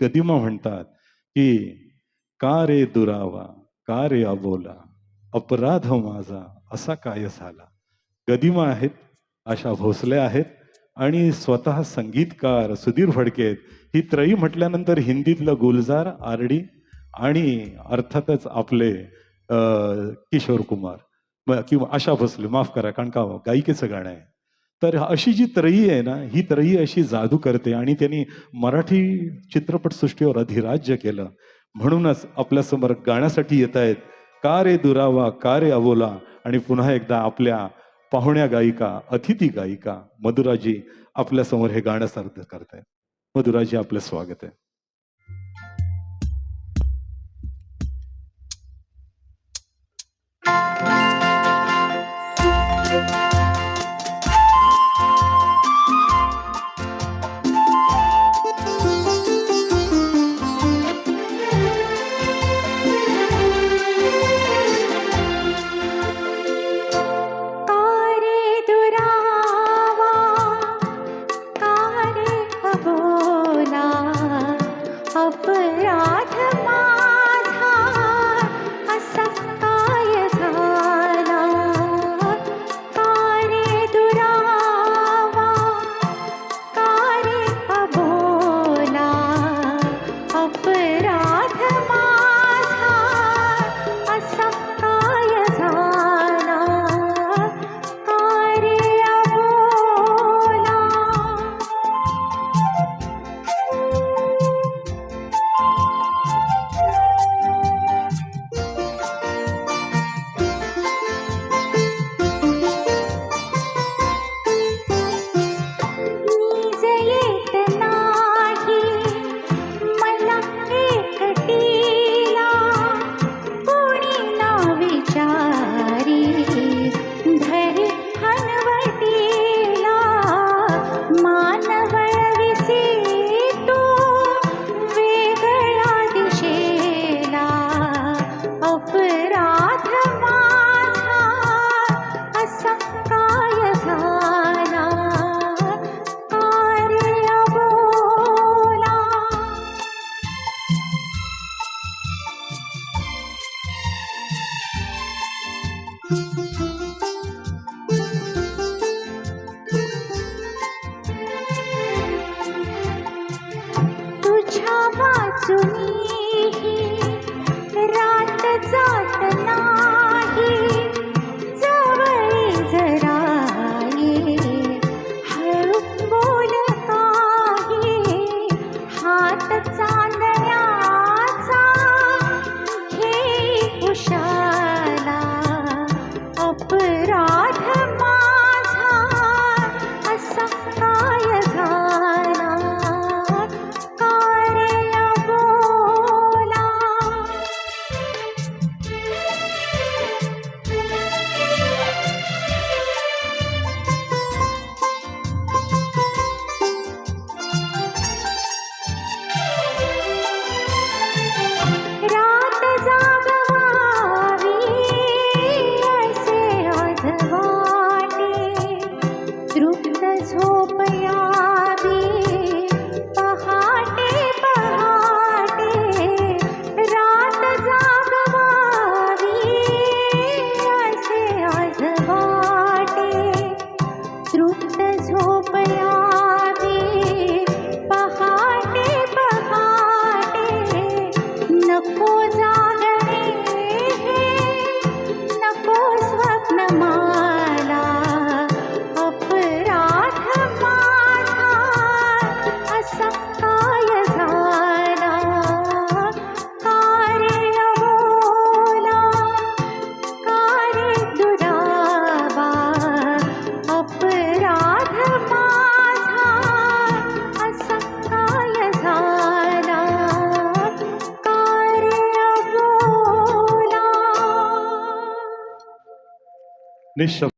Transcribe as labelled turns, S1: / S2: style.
S1: गदिमा म्हणतात की का रे दुरावा, का रे अबोला, अपराध माझा असा काय झाला. गदिमा आहेत, आशा भोसले आहेत आणि स्वतः संगीतकार सुधीर फडके आहेत. ही त्रयी म्हटल्यानंतर हिंदीतलं गुलजार, आरडी आणि अर्थातच आपले किशोर कुमार किंवा आशा भोसले, माफ करा कारण का गायिकेचं गाणं आहे. तर अशी जी त्रयी आहे ना, ही त्रयी अशी जादू करते आणि त्यांनी मराठी चित्रपटसृष्टीवर अधिराज्य केलं. म्हणूनच आपल्यासमोर गाण्यासाठी येत आहेत का रे दुरावा, का रे अबोला. आणि पुन्हा एकदा आपल्या पाहुण्या गायिका, अतिथी गायिका मधुराजी आपल्यासमोर हे गाणं सादर करतायत. मधुराजी, आपलं स्वागत आहे.
S2: अपराध माझा असा काय झाला, का रे दुरावा, का रे अबोला, अपराध माझा असा काय झाला, का रे अबोला. अपराध माझा असा काय झाला, का रे अबोला. तुझ्या वाचुनी रात जात नाही, जवळ जरा ये, हळू बोल काही, हात चांदण्याचा घे उशाला. अपराध माझा असा काय झाला, का रे अबोला. रात जागवावी असे आज वाटे, तृप्त झोप यावी पहाटे पहाटे. रात जागवावी असे आज वाटे, तृप्त झोप यावी पहाटे पहाटे. नको जागणे नको स्वप्न मला, अपराध माझा असा काय झाला, का रे अबोला, का रे दुरावा, अपराध माझा असा काय झाला, का रे अबोला.
S1: निश्शब्द